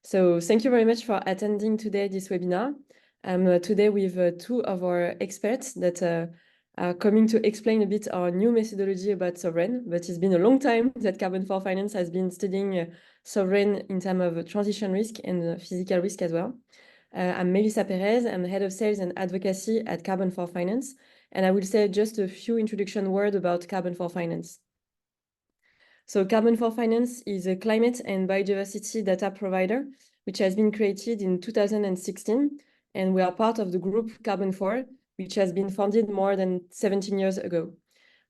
So thank you very much for attending today this webinar. I'm today with two of our experts that are coming to explain a bit our new methodology about sovereign, but it's been a long time that Carbon4 Finance has been studying sovereign in terms of transition risk and physical risk as well. I'm Melissa Perez, I'm the head of sales and advocacy at Carbon4 Finance, and I will say just a few introduction words about Carbon4 Finance. So Carbon4 Finance is a climate and biodiversity data provider, which has been created in 2016, and we are part of the group Carbon4, which has been founded more than 17 years ago.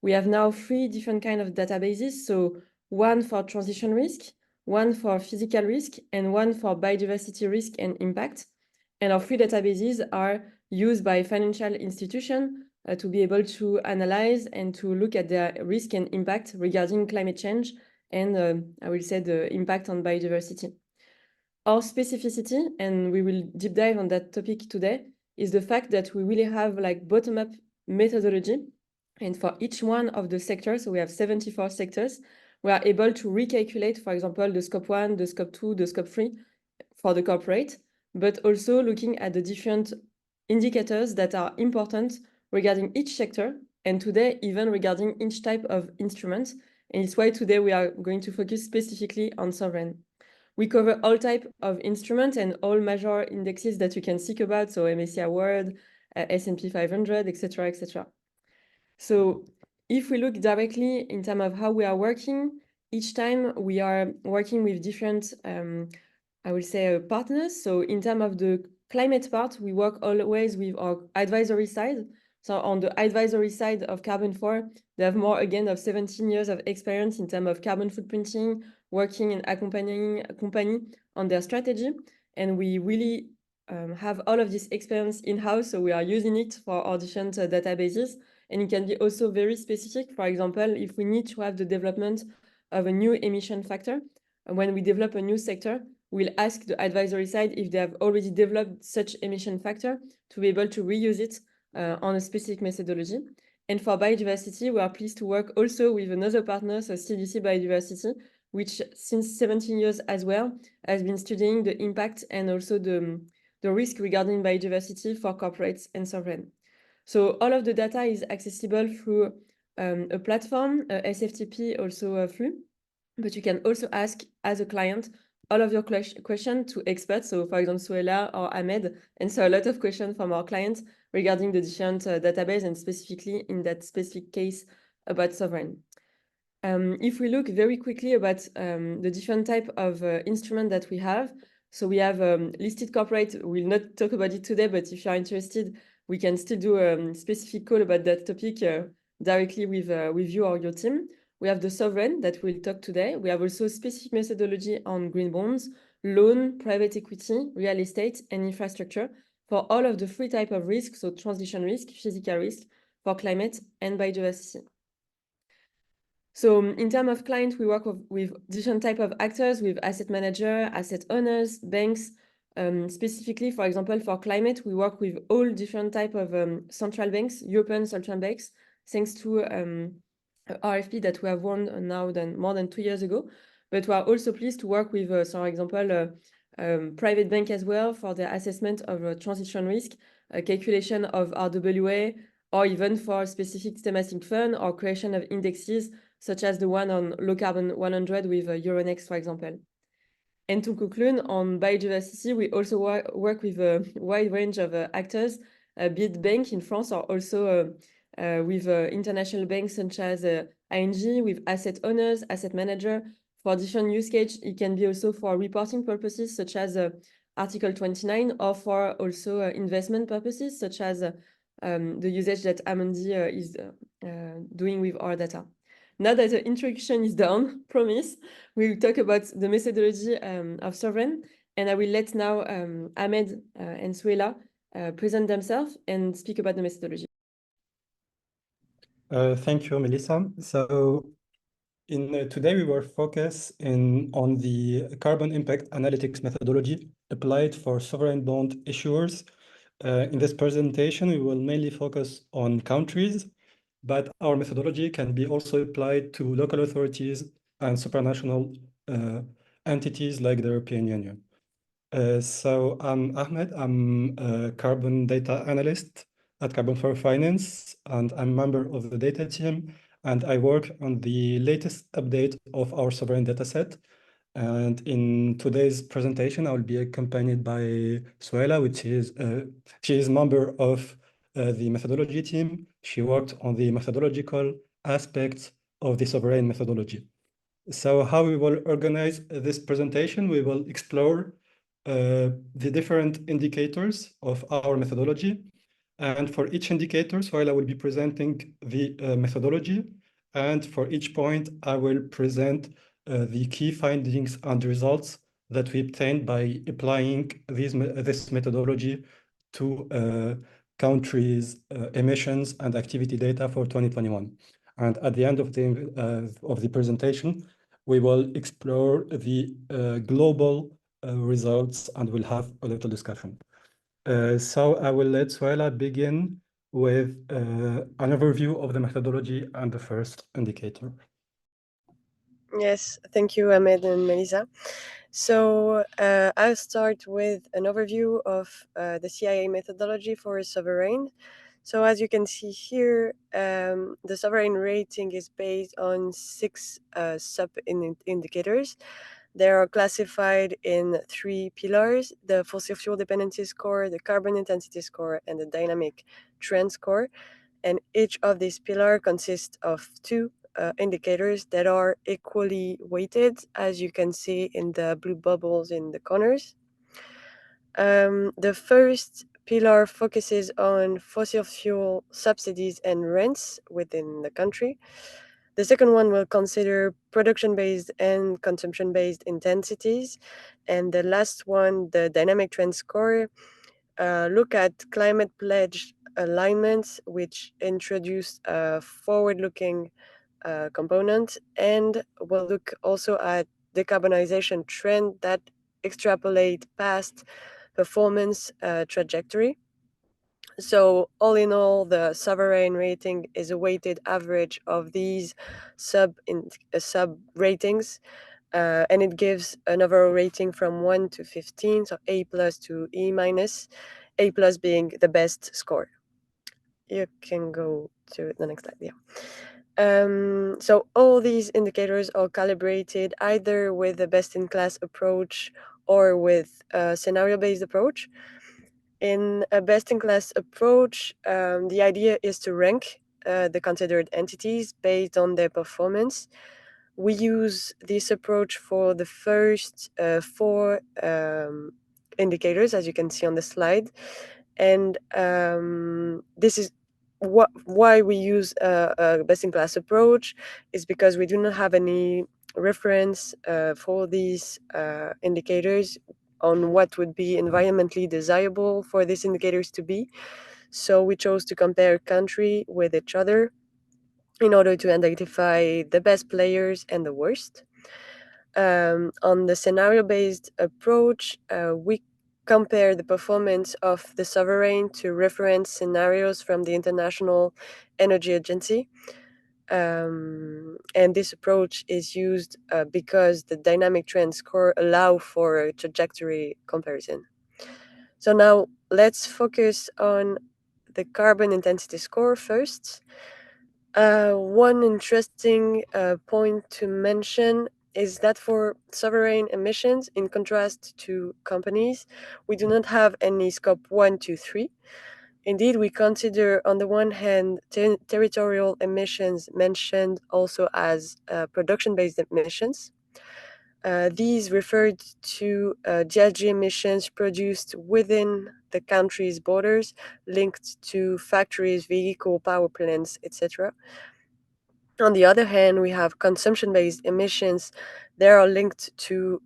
We have now 3 different kinds of databases, so one for transition risk, one for physical risk, and one for biodiversity risk and impact. And our 3 databases are used by financial institutions to be able to analyze and to look at their risk and impact regarding climate change and I will say the impact on biodiversity. Our specificity, and we will deep dive on that topic today, is the fact that we really have like bottom-up methodology, and for each one of the sectors, so we have 74 sectors, we are able to recalculate, for example, the scope 1, the scope 2, the scope 3 for the corporate, but also looking at the different indicators that are important regarding each sector, and today even regarding each type of instrument. And it's why today we are going to focus specifically on sovereign. We cover all type of instruments and all major indexes that you can think about, so MSCI World, S&P 500, etc., etc. So if we look directly in terms of how we are working, each time we are working with different, I will say, partners. So in terms of the climate part, we work always with our advisory side. So on the advisory side of Carbon4, they have more, again, of 17 years of experience in terms of carbon footprinting, working and accompanying a company on their strategy. And we really have all of this experience in-house, so we are using it for our different databases. And it can be also very specific. For example, if we need to have the development of a new emission factor, when we develop a new sector, we'll ask the advisory side if they have already developed such emission factor to be able to reuse it on a specific methodology. And for biodiversity, we are pleased to work also with another partner, so CDC Biodiversity, which since 17 years as well has been studying the impact and also the risk regarding biodiversity for corporates and sovereign. So all of the data is accessible through a platform, SFTP also through, but you can also ask as a client all of your questions to experts. So for example, Suela or Ahmed answer a lot of questions from our clients regarding the different database and specifically in that specific case about sovereign. If we look very quickly about the different type of instrument that we have, so we have listed corporate. We'll not talk about it today, but if you're interested, we can still do a specific call about that topic directly with you or your team. We have the sovereign that we'll talk today. We have also specific methodology on green bonds, loan, private equity, real estate, and infrastructure for all of the 3 types of risks, so transition risk, physical risk, for climate and biodiversity. So in terms of clients, we work with different types of actors, with asset manager, asset owners, banks. Specifically, for example, for climate, we work with all different types of central banks, European central banks, thanks to RFP that we have won now more than 2 years ago. But we are also pleased to work with, for example, private bank as well for the assessment of transition risk, calculation of RWA, or even for specific thematic fund or creation of indexes, such as the one on low carbon 100 with Euronext, for example. And to conclude, on biodiversity, we also work with a wide range of actors, be it bank in France or also with international banks such as ING, with asset owners, asset manager. For different use case, it can be also for reporting purposes, such as Article 29, or for also investment purposes, such as the usage that Amundi is doing with our data. Now that the introduction is done, promise, we'll talk about the methodology of sovereign, and I will let now Ahmed and Suela present themselves and speak about the methodology. Thank you, Melissa. So today we were focused on the carbon impact analytics methodology applied for sovereign bond issuers. In this presentation, we will mainly focus on countries, but our methodology can be also applied to local authorities and supranational entities like the European Union. So I'm Ahmed. I'm a carbon data analyst at Carbon4 Finance, and I'm member of the data team. And I work on the latest update of our sovereign data set. And in today's presentation, I will be accompanied by Suela, she is member of the methodology team. She worked on the methodological aspects of the sovereign methodology. So how we will organize this presentation, we will explore the different indicators of our methodology. And for each indicator, Sohaila will be presenting the methodology. And for each point, I will present the key findings and results that we obtained by applying this methodology to countries' emissions and activity data for 2021. And at the end of the presentation, we will explore the global results and we'll have a little discussion. So I will let Suela begin with an overview of the methodology and the first indicator. Yes, thank you, Ahmed and Melissa. So I'll start with an overview of the CIA methodology for sovereign. So as you can see here, the sovereign rating is based on 6 sub-indicators. They are classified in 3 pillars: the fossil fuel dependency score, the carbon intensity score, and the dynamic trend score. And each of these pillars consists of 2 indicators that are equally weighted, as you can see in the blue bubbles in the corners. The first pillar focuses on fossil fuel subsidies and rents within the country. The second one will consider production-based and consumption-based intensities. And the last one, the dynamic trend score, look at climate pledge alignments, which introduce a forward-looking component, and we'll look also at decarbonization trend that extrapolate past performance trajectory. So all in all, the sovereign rating is a weighted average of these sub ratings, and it gives an overall rating from 1 to 15, so A plus to E minus, A plus being the best score. You can go to the next slide. Yeah. So all these indicators are calibrated either with a best-in-class approach or with a scenario-based approach. In a best-in-class approach, the idea is to rank the considered entities based on their performance. We use this approach for the first 4 indicators, as you can see on the slide. And this is why we use a best-in-class approach, is because we do not have any reference for these indicators on what would be environmentally desirable for these indicators to be. So we chose to compare country with each other in order to identify the best players and the worst. On the scenario-based approach, we compare the performance of the sovereign to reference scenarios from the International Energy Agency. And this approach is used because the dynamic trend score allow for a trajectory comparison. So now let's focus on the carbon intensity score first. One interesting point to mention is that for sovereign emissions, in contrast to companies, we do not have any scope 1, 2, 3. Indeed, we consider, on the one hand, territorial emissions, mentioned also as production-based emissions. These referred to GHG emissions produced within the country's borders, linked to factories, vehicle, power plants, etc. On the other hand, we have consumption-based emissions. They are linked to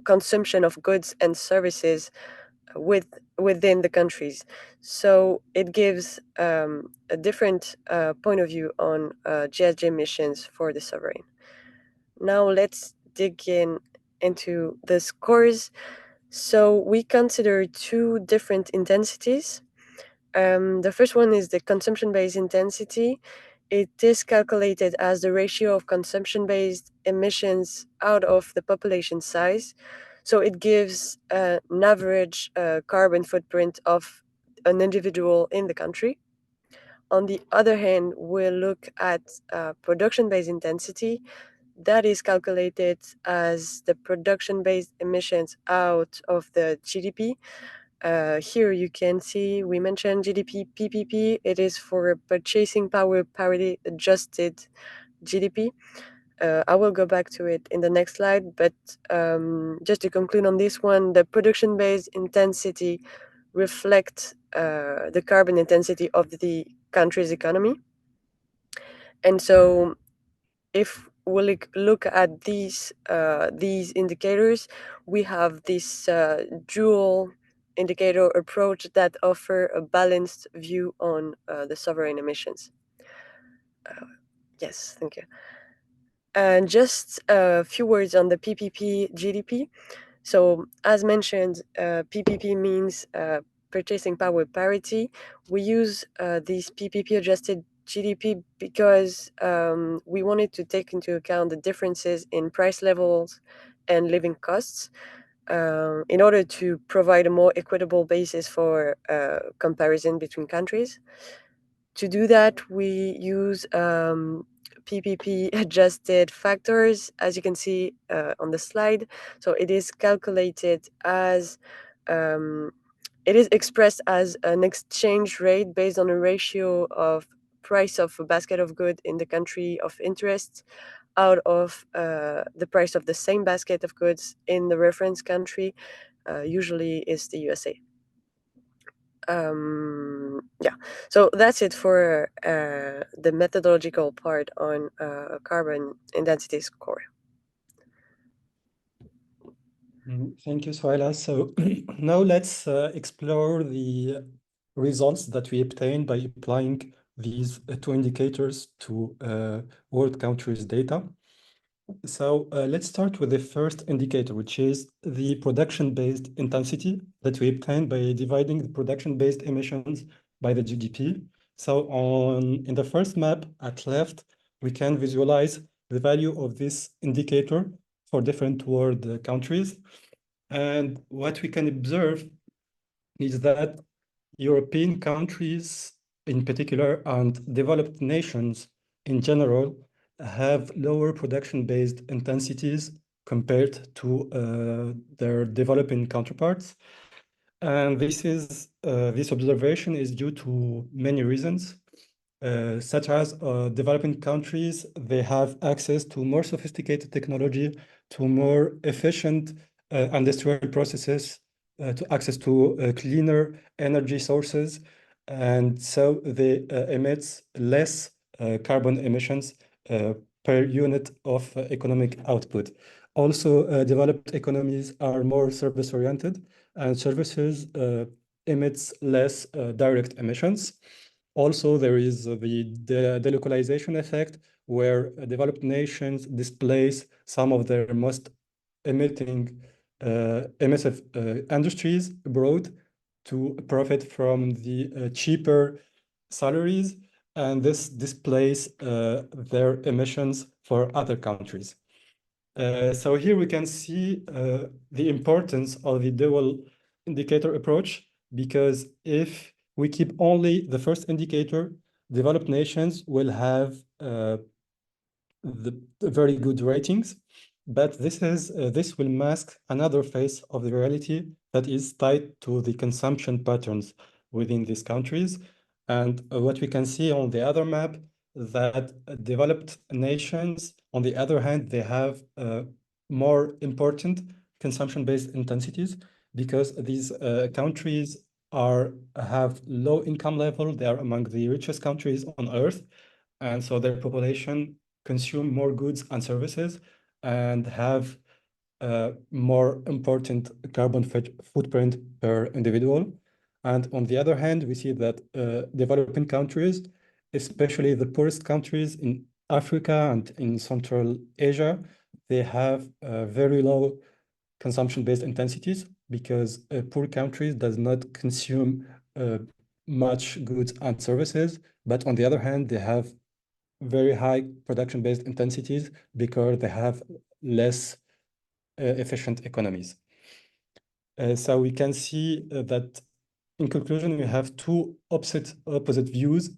consumption of goods and services within the countries. So it gives a different point of view on GHG emissions for the sovereign. Now let's dig into the scores. So we consider 2 different intensities. The first one is the consumption-based intensity. it is calculated as the ratio of consumption-based emissions out of the population size. So it gives an average carbon footprint of an individual in the country. On the other hand, we'll look at production-based intensity. That is calculated as the production-based emissions out of the GDP. Here you can see we mentioned GDP PPP. It is for purchasing power parity adjusted GDP. I will go back to it in the next slide, but just to conclude on this one, the production-based intensity reflects the carbon intensity of the country's economy. And so if we look at these indicators, we have this dual indicator approach that offer a balanced view on the sovereign emissions. Yes, thank you. And just a few words on the PPP GDP. So as mentioned, PPP means purchasing power parity. We use these PPP adjusted GDP because we wanted to take into account the differences in price levels and living costs in order to provide a more equitable basis for comparison between countries. To do that, we use PPP adjusted factors, as you can see on the slide. So it is calculated as, it is expressed as an exchange rate based on a ratio of price of a basket of goods in the country of interest out of the price of the same basket of goods in the reference country, usually is the USA. Yeah, so that's it for the methodological part on carbon intensity score. Thank you, Suhaila. So now let's explore the results that we obtained by applying these two indicators to world countries' data. So let's start with the first indicator, which is the production-based intensity that we obtained by dividing the production-based emissions by the GDP. So in the first map at left, we can visualize the value of this indicator for different world countries. And what we can observe is that European countries in particular and developed nations in general have lower production-based intensities compared to their developing counterparts. And this observation is due to many reasons, such as developing countries, they have access to more sophisticated technology, to more efficient industrial processes, to access to cleaner energy sources, and so they emit less carbon emissions per unit of economic output. Also, developed economies are more service-oriented, and services emits less direct emissions. Also, there is the delocalization effect, where developed nations displace some of their most emissive industries abroad to profit from the cheaper salaries, and this displays their emissions for other countries. So here we can see the importance of the dual indicator approach, because if we keep only the first indicator, developed nations will have the very good ratings, but this will mask another face of the reality that is tied to the consumption patterns within these countries. And what we can see on the other map, that developed nations, on the other hand, they have more important consumption-based intensities, because these countries have low income level. They are among the richest countries on earth, and so their population consume more goods and services and have a more important carbon footprint per individual. And on the other hand, we see that developing countries, especially the poorest countries in Africa and in Central Asia, they have very low consumption-based intensities, because poor countries does not consume much goods and services, but on the other hand, they have very high production-based intensities because they have less efficient economies. So we can see that in conclusion, we have two opposite views,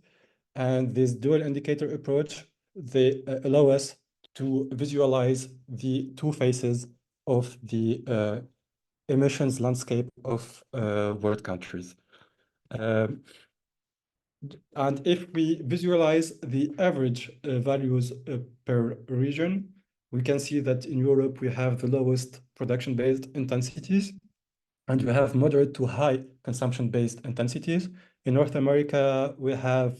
and this dual indicator approach, they allow us to visualize the two faces of the emissions landscape of world countries. And if we visualize the average values per region, we can see that in Europe, we have the lowest production-based intensities, and we have moderate to high consumption-based intensities. In North America, we have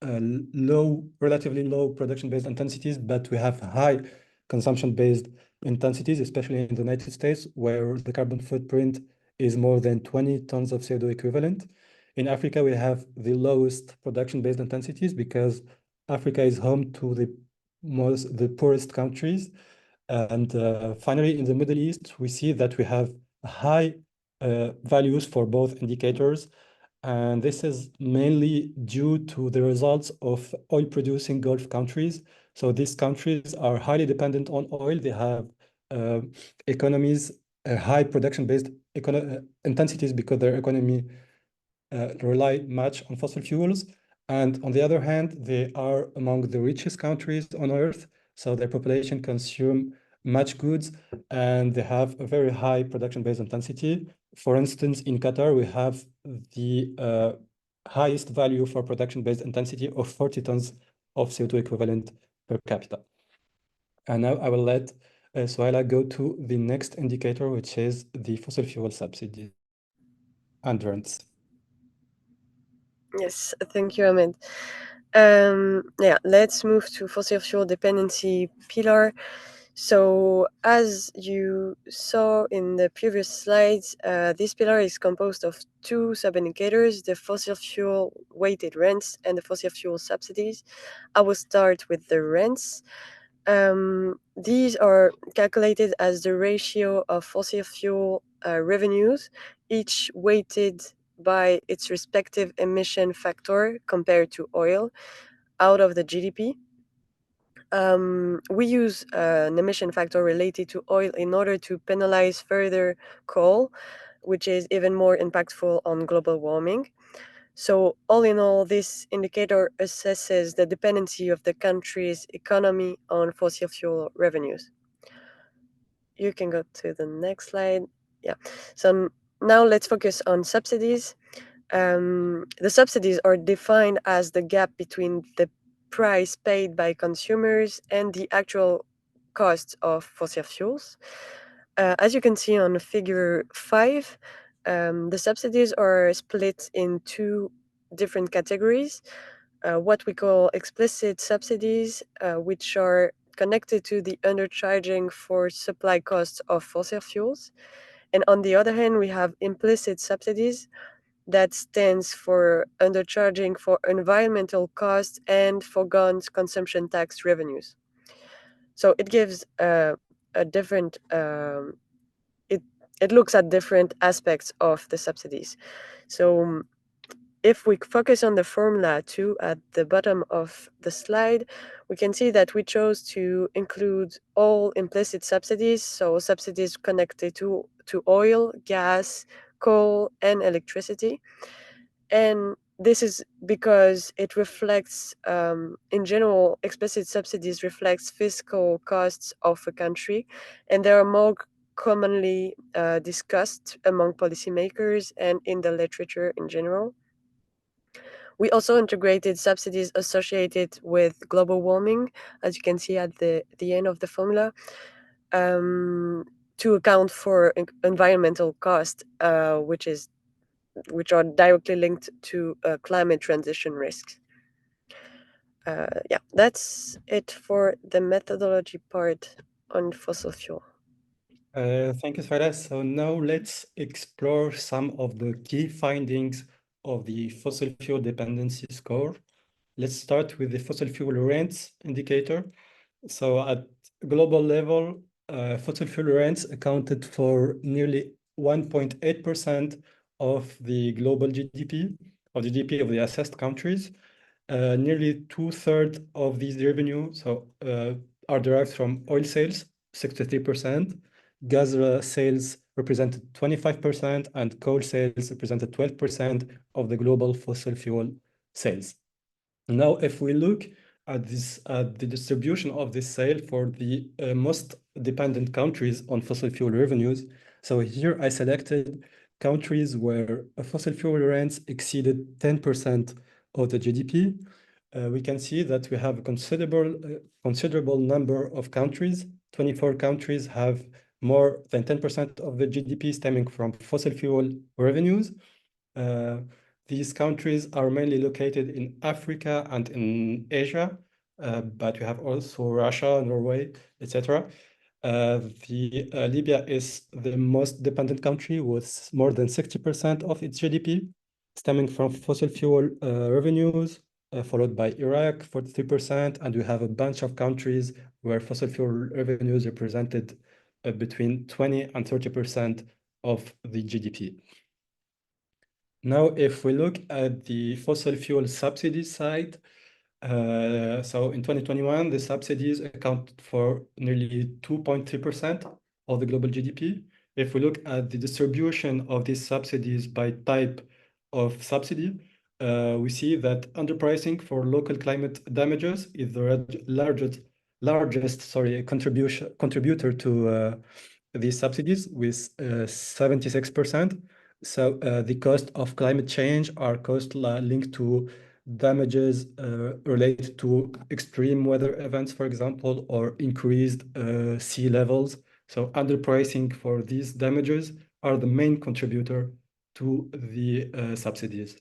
relatively low production-based intensities, but we have high consumption-based intensities, especially in the United States, where the carbon footprint is more than 20 tons of CO2 equivalent. In Africa, we have the lowest production-based intensities because Africa is home to the poorest countries. And finally, in the Middle East, we see that we have high values for both indicators. And this is mainly due to the results of oil-producing Gulf countries. So these countries are highly dependent on oil. They have economies, high production-based intensities because their economy rely much on fossil fuels. And on the other hand, they are among the richest countries on Earth. So their population consume much goods and they have a very high production-based intensity. For instance, in Qatar, we have the highest value for production-based intensity of 40 tons of CO2 equivalent per capita. And now I will let Suhaila go to the next indicator, which is the fossil fuel subsidy and rents. Yes, thank you, Ahmed. Yeah, let's move to fossil fuel dependency pillar. So as you saw in the previous slides, this pillar is composed of two sub-indicators, the fossil fuel weighted rents and the fossil fuel subsidies. I will start with the rents. These are calculated as the ratio of fossil fuel revenues, each weighted by its respective emission factor compared to oil out of the GDP. We use an emission factor related to oil in order to penalize further coal, which is even more impactful on global warming. So all in all, this indicator assesses the dependency of the country's economy on fossil fuel revenues. You can go to the next slide. Yeah. So now let's focus on subsidies. The subsidies are defined as the gap between the price paid by consumers and the actual cost of fossil fuels. As you can see on figure 5, the subsidies are split in two different categories. What we call explicit subsidies, which are connected to the undercharging for supply costs of fossil fuels. And on the other hand, we have implicit subsidies, that stands for undercharging for environmental costs and foregone consumption tax revenues. So it gives a different, it looks at different aspects of the subsidies. So if we focus on the formula 2 at the bottom of the slide, we can see that we chose to include all implicit subsidies, so subsidies connected to oil, gas, coal, and electricity. And this is because it reflects, in general, explicit subsidies reflects fiscal costs of a country, and they are more commonly discussed among policymakers and in the literature in general. We also integrated subsidies associated with global warming, as you can see at the end of the formula, to account for environmental costs, which are directly linked to climate transition risks. Yeah, that's it for the methodology part on fossil fuel. Thank you, Farah. So now let's explore some of the key findings of the fossil fuel dependency score. Let's start with the fossil fuel rents indicator. So at global level, fossil fuel rents accounted for nearly 1.8% of the global GDP, of the GDP of the assessed countries. nearly 2/3 of these revenue are derived from oil sales, 63%, gas sales represented 25%, and coal sales represented 12% of the global fossil fuel sales. Now, if we look at the distribution of this sale for the most dependent countries on fossil fuel revenues, so here I selected countries where fossil fuel rents exceeded 10% of the GDP. We can see that we have a considerable number of countries. 24 countries have more than 10% of the GDP stemming from fossil fuel revenues. These countries are mainly located in Africa and in Asia, but we have also Russia, Norway, etc. Libya is the most dependent country with more than 60% of its GDP stemming from fossil fuel revenues, followed by Iraq, 43%, and we have a bunch of countries where fossil fuel revenues represented between 20 and 30% of the GDP. Now, if we look at the fossil fuel subsidy side, so in 2021, the subsidies account for nearly 2.3% of the global GDP. If we look at the distribution of these subsidies by type of subsidy, we see that underpricing for local climate damages is the largest contributor to these subsidies with 76%. So the cost of climate change are costs linked to damages related to extreme weather events, for example, or increased sea levels. So underpricing for these damages are the main contributor to the subsidies.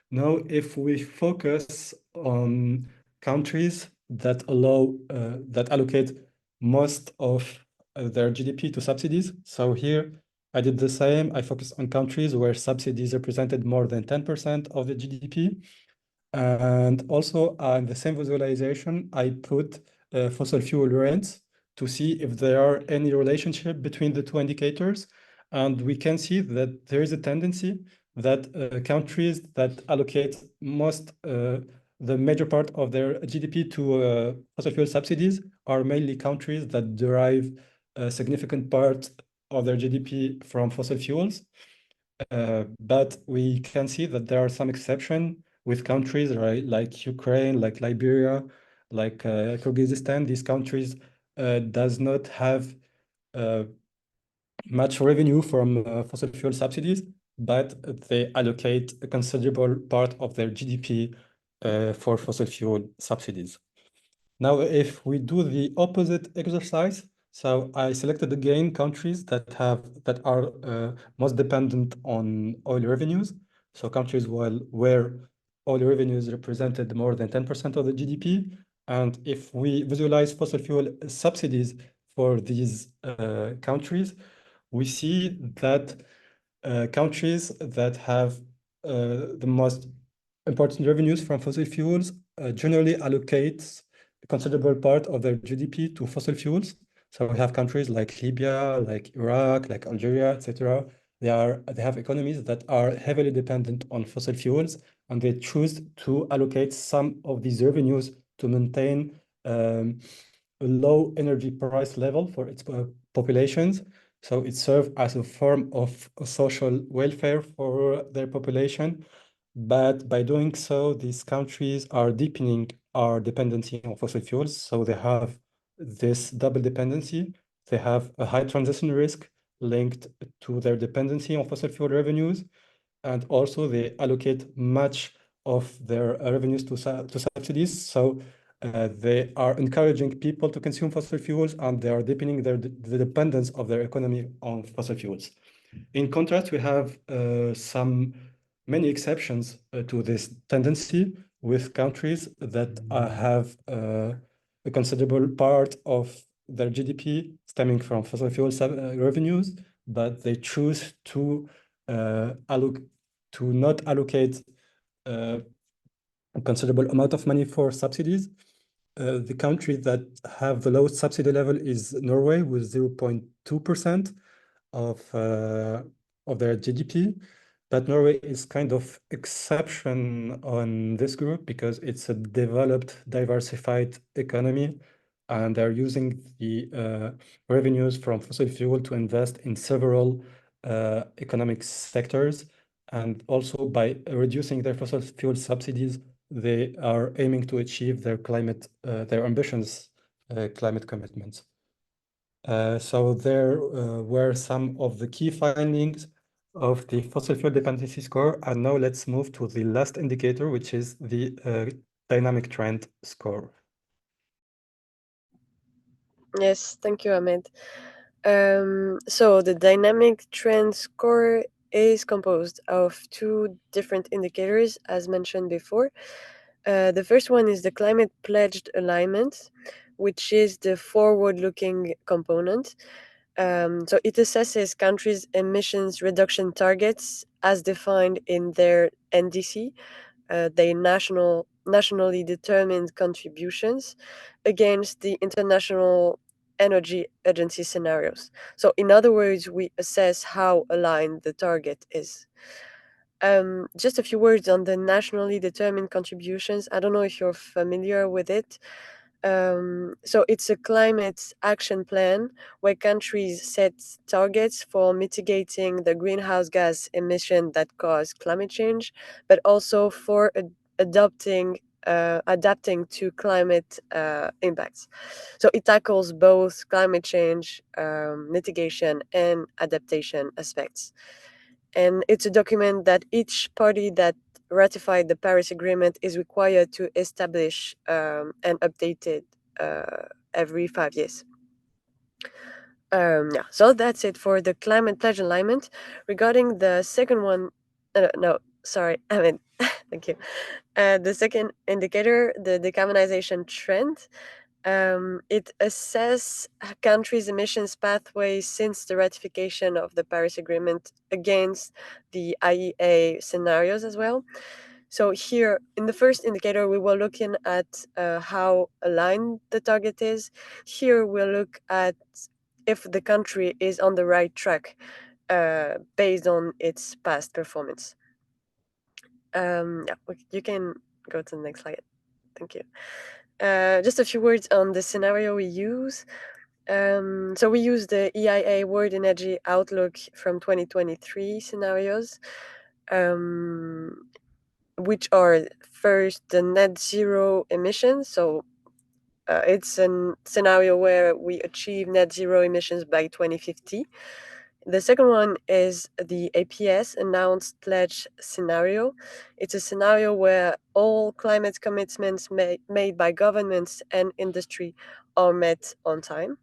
Now, if we focus on countries that allocate most of their GDP to subsidies, so here I did the same. I focused on countries where subsidies represented more than 10% of the GDP. And also in the same visualization, I put fossil fuel rents to see if there are any relationship between the two indicators. And we can see that there is a tendency that countries that allocate the major part of their GDP to fossil fuel subsidies are mainly countries that derive a significant part of their GDP from fossil fuels. But we can see that there are some exceptions with countries, right, like Ukraine, like Liberia, like Kyrgyzstan. These countries does not have much revenue from fossil fuel subsidies, but they allocate a considerable part of their GDP for fossil fuel subsidies. Now, if we do the opposite exercise, so I selected again countries that are most dependent on oil revenues. So countries where oil revenues represented more than 10% of the GDP. And if we visualize fossil fuel subsidies for these countries, we see that countries that have the most important revenues from fossil fuels generally allocate a considerable part of their GDP to fossil fuels. So we have countries like Libya, like Iraq, like Algeria, etc. They have economies that are heavily dependent on fossil fuels, and they choose to allocate some of these revenues to maintain a low energy price level for its populations. So it serves as a form of social welfare for their population. But by doing so, these countries are deepening our dependency on fossil fuels. So they have this double dependency. They have a high transition risk linked to their dependency on fossil fuel revenues. And also they allocate much of their revenues to subsidies. So they are encouraging people to consume fossil fuels, and they are deepening the dependence of their economy on fossil fuels. In contrast, we have many exceptions to this tendency with countries that have a considerable part of their GDP stemming from fossil fuel revenues, but they choose to not allocate a considerable amount of money for subsidies. The country that have the lowest subsidy level is Norway with 0.2% of their GDP. But Norway is kind of exception on this group because it's a developed, diversified economy, and they're using the revenues from fossil fuel to invest in several economic sectors. And also by reducing their fossil fuel subsidies, they are aiming to achieve their their ambitious climate commitments. So there were some of the key findings of the fossil fuel dependency score. And now let's move to the last indicator, which is the dynamic trend score. Yes, thank you, Ahmed. So the dynamic trend score is composed of two different indicators, as mentioned before. The first one is the climate pledged alignment, which is the forward-looking component. So it assesses countries' emissions reduction targets as defined in their NDC, their nationally determined contributions, against the International Energy Agency scenarios. So in other words, we assess how aligned the target is. Just a few words on the nationally determined contributions. I don't know if you're familiar with it. So it's a climate action plan where countries set targets for mitigating the greenhouse gas emission that cause climate change, but also for adapting to climate impacts. So it tackles both climate change mitigation and adaptation aspects. And it's a document that each party that ratified the Paris Agreement is required to establish and update it every 5 years. Yeah, so that's it for the climate pledge alignment. Regarding the second one, no, sorry, I mean, thank you. The second indicator, the decarbonization trend, it assesses countries' emissions pathways since the ratification of the Paris Agreement against the IEA scenarios as well. So here, in the first indicator, we were looking at how aligned the target is. Here, we'll look at if the country is on the right track based on its past performance. Yeah, you can go to the next slide. Thank you. Just a few words on the scenario we use. So we use the EIA World Energy Outlook from 2023 scenarios, which are first the net zero emissions. So it's a scenario where we achieve net zero emissions by 2050. The second one is the APS announced pledge scenario. It's a scenario where all climate commitments made by governments and industry are met on time.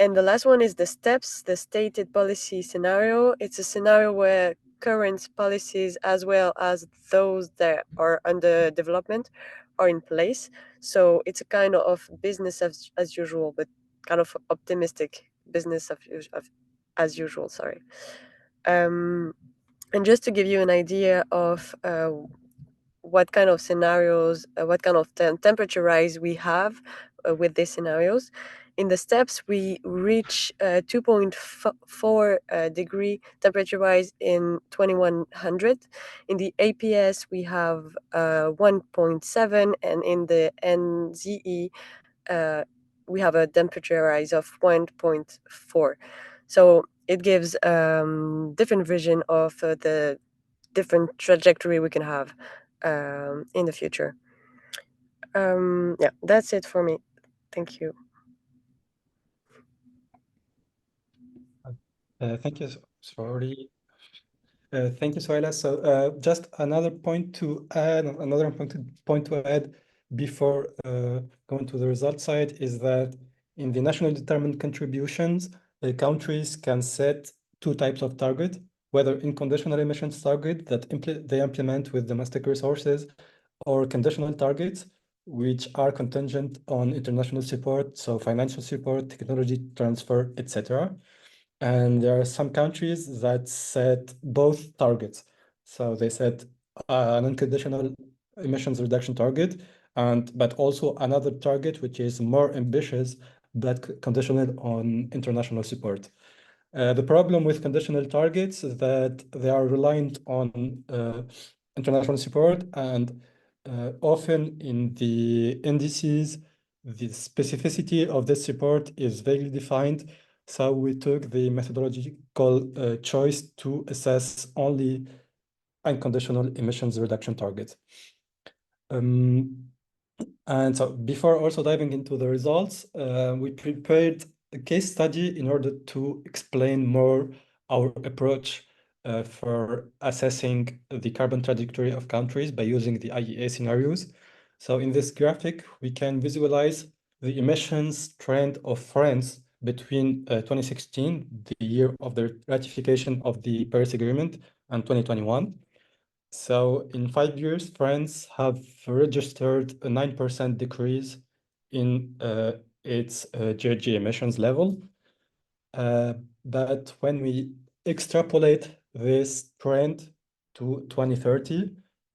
And the last one is the STEPS, the stated policy scenario. It's a scenario where current policies, as well as those that are under development, are in place. So it's a kind of business as usual, but kind of optimistic business as usual. Sorry. And just to give you an idea of what kind of scenarios, what kind of temperature rise we have with these scenarios. In the STEPS, we reach 2.4 degree temperature rise in 2100. In the APS, we have 1.7, and in the NZE, we have a temperature rise of 1.4. So it gives different vision of the different trajectory we can have in the future. Yeah, that's it for me. Thank you. Thank you, sorry. Thank you, Soila. So just another point to add, before going to the result side is that in the nationally determined contributions, countries can set two types of target, whether unconditional emissions target that they implement with domestic resources, or conditional targets, which are contingent on international support, so financial support, technology transfer, etc. And there are some countries that set both targets. So they set an unconditional emissions reduction target, but also another target which is more ambitious but conditional on international support. The problem with conditional targets is that they are reliant on international support, and often in the indices, the specificity of this support is vaguely defined. So we took the methodological choice to assess only unconditional emissions reduction targets. And so before also diving into the results, we prepared a case study in order to explain more our approach for assessing the carbon trajectory of countries by using the IEA scenarios. So in this graphic, we can visualize the emissions trend of France between 2016, the year of the ratification of the Paris Agreement, and 2021. So in 5 years, France have registered a 9% decrease in its GHG emissions level. But when we extrapolate this trend to 2030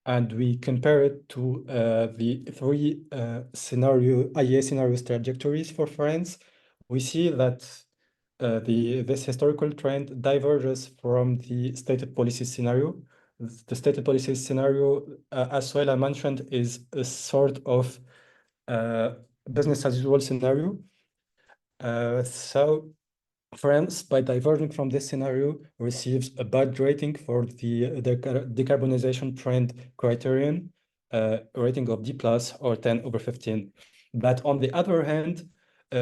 and we compare it to the three IEA scenarios trajectories for France, we see that this historical trend diverges from the stated policy scenario. The stated policy scenario, as well I mentioned, is a sort of business as usual scenario. So France, by diverging from this scenario, receives a bad rating for the decarbonization trend criterion, a rating of D+ or 10/15. But on the other hand,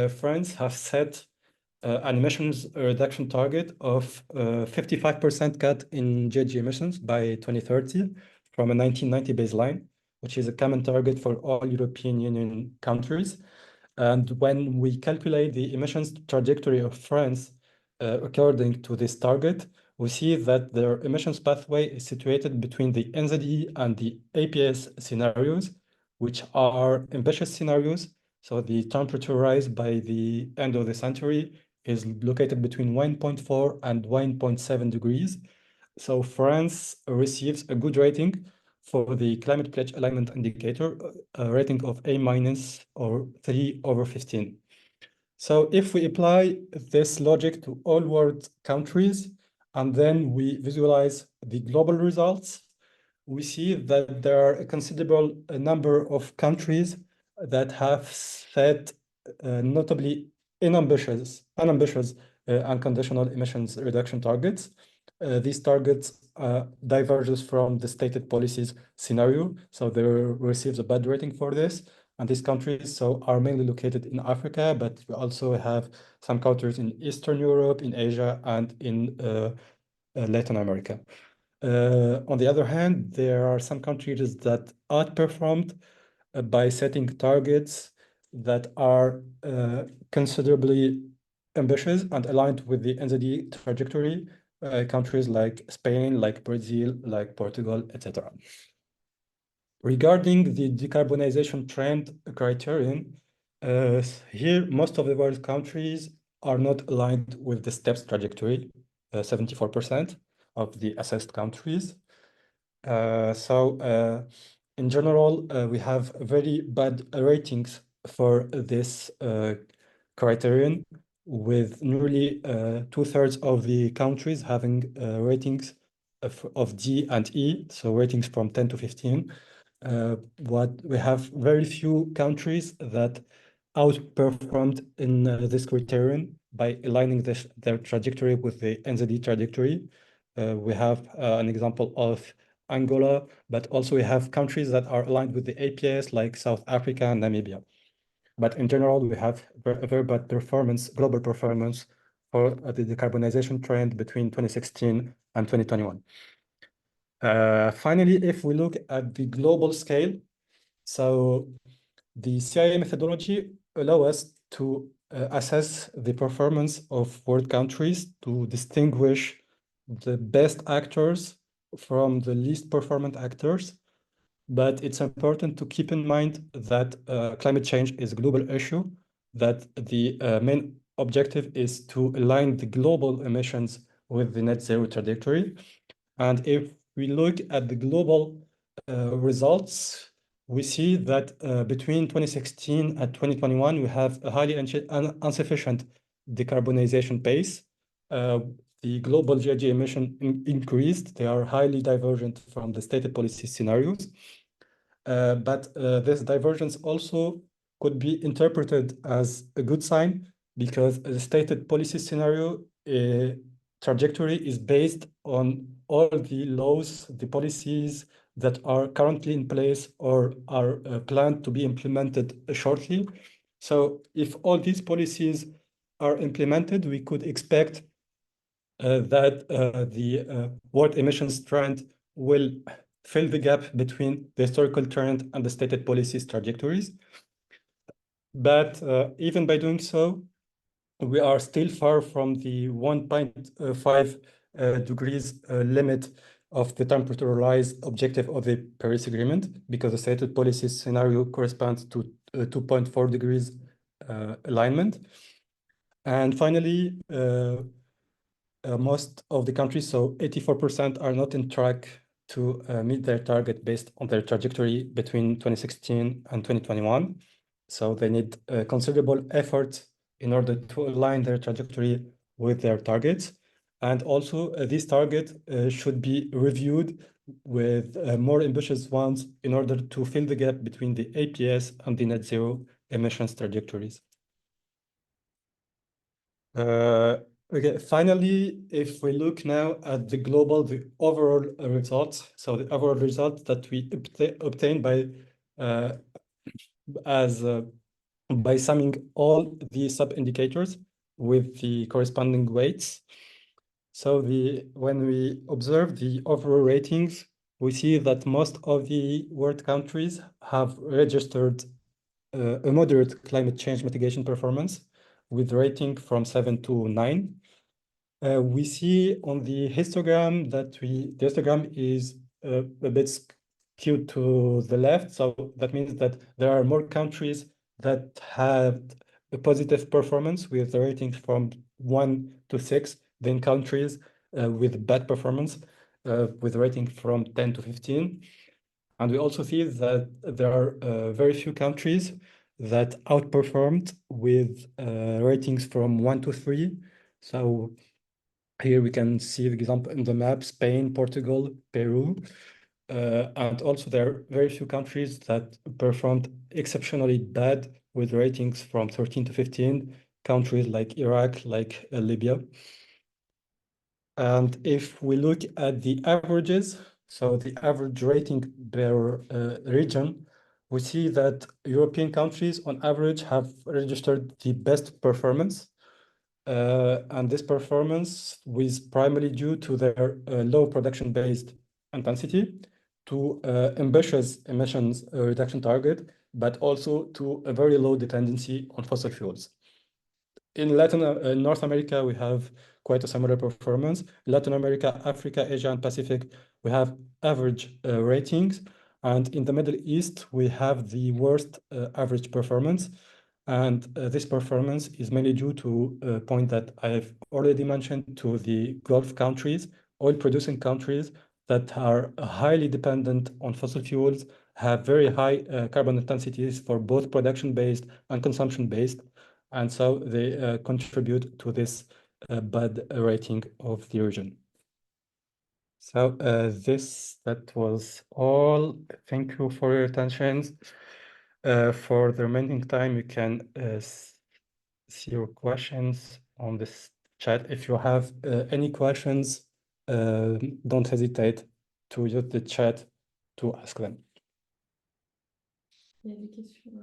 France has set an emissions reduction target of 55% cut in GHG emissions by 2030 from a 1990 baseline, which is a common target for all European Union countries. And when we calculate the emissions trajectory of France according to this target, we see that their emissions pathway is situated between the NZE and the APS scenarios, which are ambitious scenarios. So the temperature rise by the end of the century is located between 1.4 and 1.7 degrees. So France receives a good rating for the climate pledge alignment indicator, a rating of A- or 3/15. So if we apply this logic to all world countries, and then we visualize the global results, we see that there are a considerable number of countries that have set notably unambitious unconditional emissions reduction targets. These targets diverges from the stated policies scenario, so they receives a bad rating for this. And these countries are mainly located in Africa, but we also have some countries in Eastern Europe, in Asia, and in Latin America. On the other hand, there are some countries that outperformed by setting targets that are considerably ambitious and aligned with the NZD trajectory, countries like Spain, like Brazil, like Portugal, etc. Regarding the decarbonization trend criterion, here most of the world countries are not aligned with the STEPS trajectory, 74% of the assessed countries. In general, we have very bad ratings for this criterion, with nearly 2/3 of the countries having ratings of D and E, so ratings from 10 to 15. What we have very few countries that outperformed in this criterion by aligning their trajectory with the NZD trajectory. We have an example of Angola, but also we have countries that are aligned with the APS like South Africa and Namibia. But in general, we have a very bad performance, global performance for the decarbonization trend between 2016 and 2021. Finally, if we look at the global scale, so the CIA methodology allows us to assess the performance of world countries to distinguish the best actors from the least performant actors. But it's important to keep in mind that climate change is a global issue, that the main objective is to align the global emissions with the net zero trajectory. And if we look at the global results, we see that between 2016 and 2021, we have a highly insufficient decarbonization pace. the global GHG emission increased. They are highly divergent from the stated policy scenarios. But this divergence also could be interpreted as a good sign, because the stated policy scenario trajectory is based on all the laws, the policies that are currently in place or are planned to be implemented shortly. So if all these policies are implemented, we could expect that the world emissions trend will fill the gap between the historical trend and the stated policies trajectories. But even by doing so, we are still far from the 1.5 degrees limit of the temperature rise objective of the Paris Agreement, because the stated policy scenario corresponds to 2.4 degrees alignment. And finally, most of the countries, so 84%, are not in track to meet their target based on their trajectory between 2016 and 2021. So they need considerable effort in order to align their trajectory with their targets. And also, these targets should be reviewed with more ambitious ones in order to fill the gap between the APS and the net zero emissions trajectories. Okay, finally, if we look now at the overall results, so the overall results that we obtained by summing all the sub-indicators with the corresponding weights. So when we observe the overall ratings, we see that most of the world countries have registered a moderate climate change mitigation performance with rating from 7 to 9. We see on the histogram that the histogram is a bit skewed to the left. So that means that there are more countries that have a positive performance with the ratings from 1 to 6 than countries with bad performance with rating from 10 to 15. And we also see that there are very few countries that outperformed with ratings from 1 to 3. So here we can see the example in the map: Spain, Portugal, Peru. And also there are very few countries that performed exceptionally bad with ratings from 13 to 15, countries like Iraq, like Libya. And if we look at the averages, so the average rating per region, we see that European countries on average have registered the best performance. And this performance was primarily due to their low production-based intensity, to ambitious emissions reduction target, but also to a very low dependency on fossil fuels. In North America, we have quite a similar performance. Latin America, Africa, Asia, and Pacific, we have average ratings. And in the Middle East, we have the worst average performance. And this performance is mainly due to a point that I've already mentioned, to the Gulf countries, oil-producing countries that are highly dependent on fossil fuels, have very high carbon intensities for both production-based and consumption-based. And so they contribute to this bad rating of the region. So that was all. Thank you for your attention. For the remaining time, you can see your questions on this chat. If you have any questions, don't hesitate to use the chat to ask them. Il y a des questions.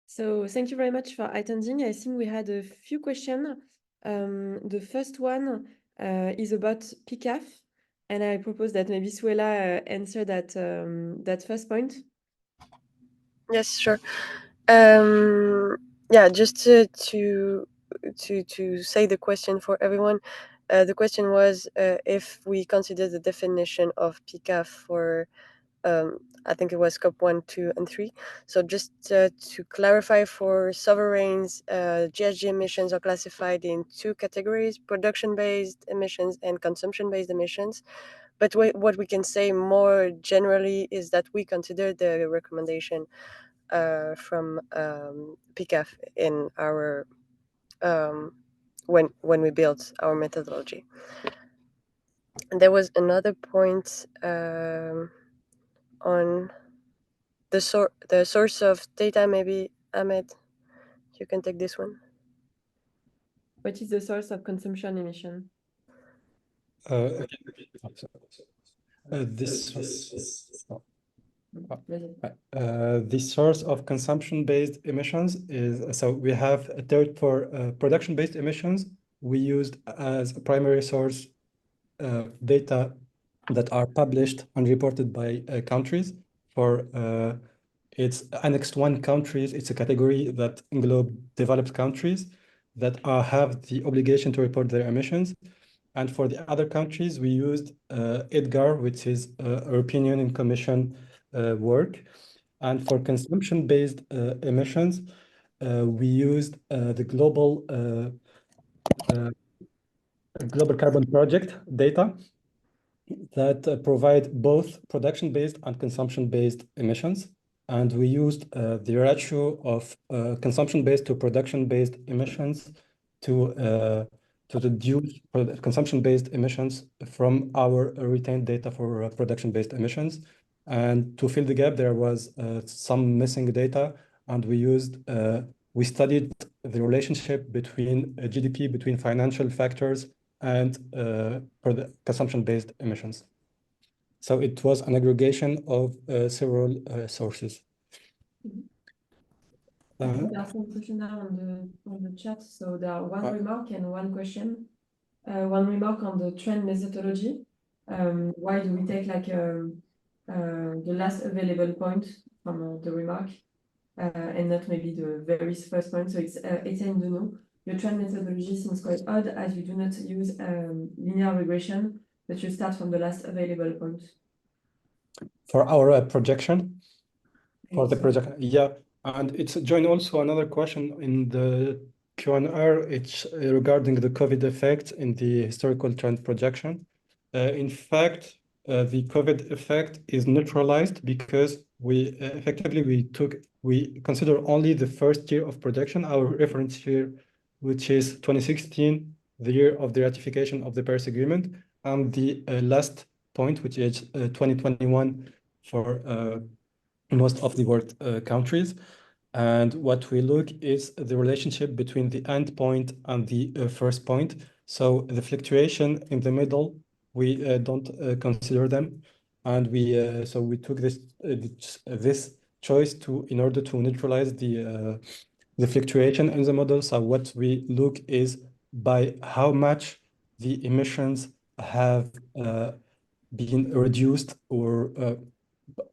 So thank you very much for attending. I think we had a few questions. The first one is about PCAF, and I propose that maybe Suela answer that first point. Yes, sure. Yeah, just to say the question for everyone. The question was if we consider the definition of PCAF for I think it was scope 1, 2, and 3. So just to clarify, for sovereigns, GHG emissions are classified in 2 categories: production-based emissions and consumption-based emissions. But what we can say more generally is that we consider the recommendation from PCAF in our when we built our methodology. And there was another point on the source of data. Maybe Ahmed, you can take this one. What is the source of consumption emission? The source of consumption-based emissions is, so we have a third for production-based emissions. We used as a primary source data that are published and reported by countries. For it's Annex 1 countries, it's a category that englobe developed countries that have the obligation to report their emissions. And for the other countries, we used EDGAR, which is European Union Commission work. And for consumption-based emissions, we used the Global Carbon Project data that provide both production-based and consumption-based emissions. And we used the ratio of consumption-based to production-based emissions to deduce consumption-based emissions from our retained data for production-based emissions. And to fill the gap, there was some missing data, and we studied the relationship between GDP, between financial factors, and for the consumption-based emissions. So it was an aggregation of several sources. There are some questions now on the chat. So there are one remark and one question. One remark on the trend methodology. Why do we take like the last available point from the remark and not maybe the very first point? So it's Etienne Deneau. Your trend methodology seems quite odd as you do not use linear regression, but you start from the last available point. For our projection? For the projection, yeah. And it's joined also another question in the Q&R. It's regarding the COVID effect in the historical trend projection. In fact, the COVID effect is neutralized because we effectively we consider only the first year of projection, our reference year, which is 2016, the year of the ratification of the Paris Agreement, and the last point, which is 2021 for most of the world countries. And what we look is the relationship between the end point and the first point. So the fluctuation in the middle, we don't consider them. And so we took this choice in order to neutralize the fluctuation in the model. So what we look is by how much the emissions have been reduced or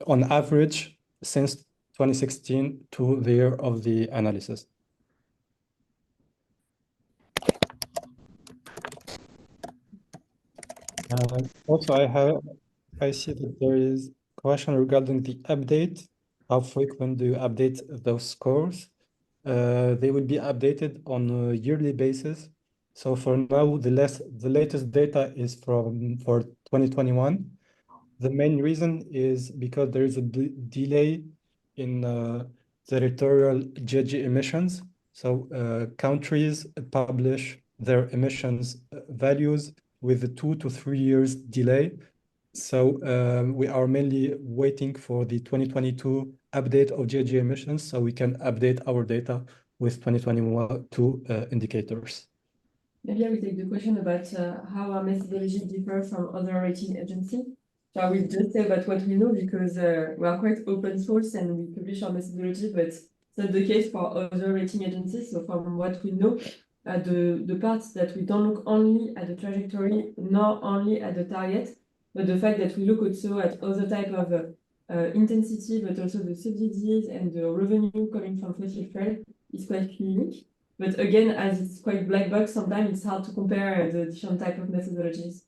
on average since 2016 to the year of the analysis. Also, I see that there is a question regarding the update. How frequent do you update those scores? They will be updated on a yearly basis. So for now, the latest data is for 2021. The main reason is because there is a delay in territorial GHG emissions. So countries publish their emissions values with a 2 to 3 years delay. So we are mainly waiting for the 2022 update of GHG emissions so we can update our data with 2022 indicators. Maybe I will take the question about how our methodology differs from other rating agencies. So I will just say about what we know because we are quite open source and we publish our methodology, but it's not the case for other rating agencies. So from what we know, the parts that we don't look only at the trajectory, nor only at the target, but the fact that we look also at other type of intensity, but also the subsidies and the revenue coming from fossil fuel is quite unique. But again, as it's quite black box, sometimes it's hard to compare the different type of methodologies.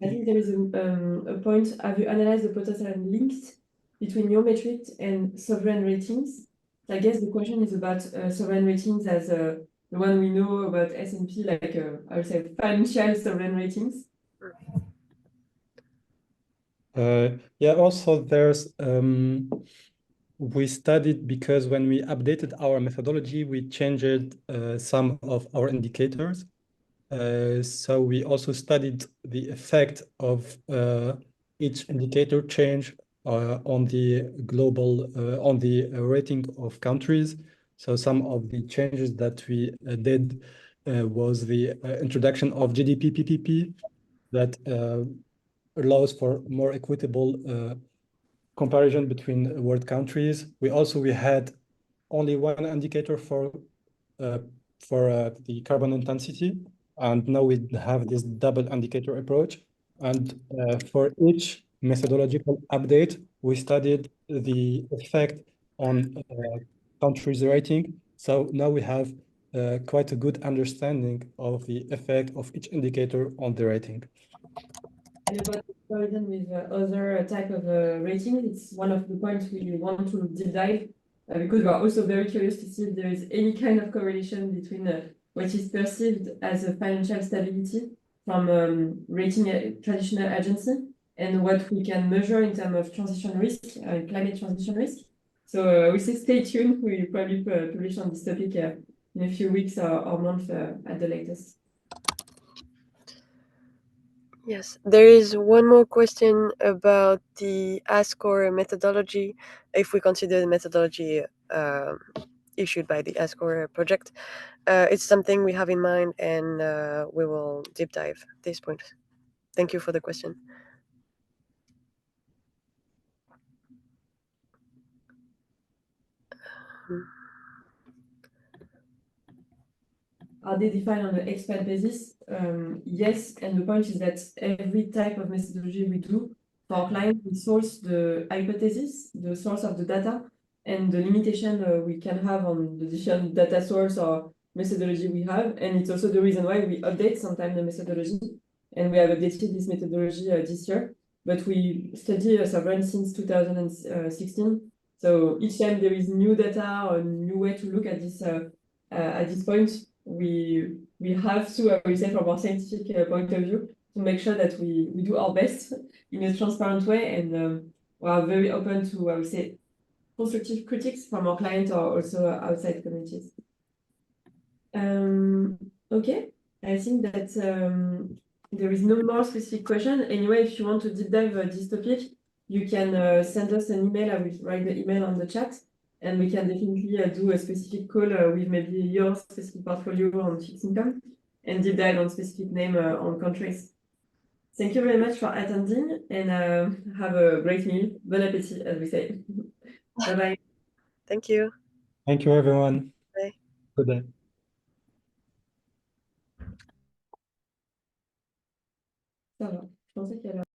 I think there is a point. Have you analyzed the potential links between your metrics and sovereign ratings? I guess the question is about sovereign ratings as the one we know about S&P, like I would say financial sovereign ratings. Yeah, also there's we studied because when we updated our methodology, we changed some of our indicators. So we also studied the effect of each indicator change on the global, on the rating of countries. So some of the changes that we did was the introduction of GDP PPP that allows for more equitable comparison between world countries. We had only one indicator for the carbon intensity, and now we have this double indicator approach. And for each methodological update, we studied the effect on countries' rating. So now we have quite a good understanding of the effect of each indicator on the rating. And about comparison with other type of rating, it's one of the points we want to deep dive because we are also very curious to see if there is any kind of correlation between what is perceived as a financial stability from rating a traditional agency and what we can measure in terms of transition risk, climate transition risk. So we say stay tuned. We will probably publish on this topic in a few weeks or months at the latest. Yes, there is one more question about the ASCOR methodology. If we consider the methodology issued by the ASCOR project, it's something we have in mind, and we will deep dive at this point. Thank you for the question. Are they defined on an expert basis? Yes, and the point is that every type of methodology we do for our clients, we source the hypothesis, the source of the data, and the limitation we can have on the different data source or methodology we have. And it's also the reason why we update sometimes the methodology. And we have updated this methodology this year, but we study sovereign since 2016. So each time there is new data or new way to look at this point, we have to, I will say, from our scientific point of view, to make sure that we do our best in a transparent way, and we are very open to, I would say, constructive critiques from our clients or also outside communities. Okay, I think that there is no more specific question. Anyway, if you want to deep dive this topic, you can send us an email. I will write the email on the chat. And we can definitely do a specific call with maybe your specific portfolio on fixed income and deep dive on specific name on countries. Thank you very much for attending and have a great meal. Bon appétit, as we say. Bye-bye. Thank you. Thank you, everyone. Bye. Good day. Ça va. Je pensais qu'il y avait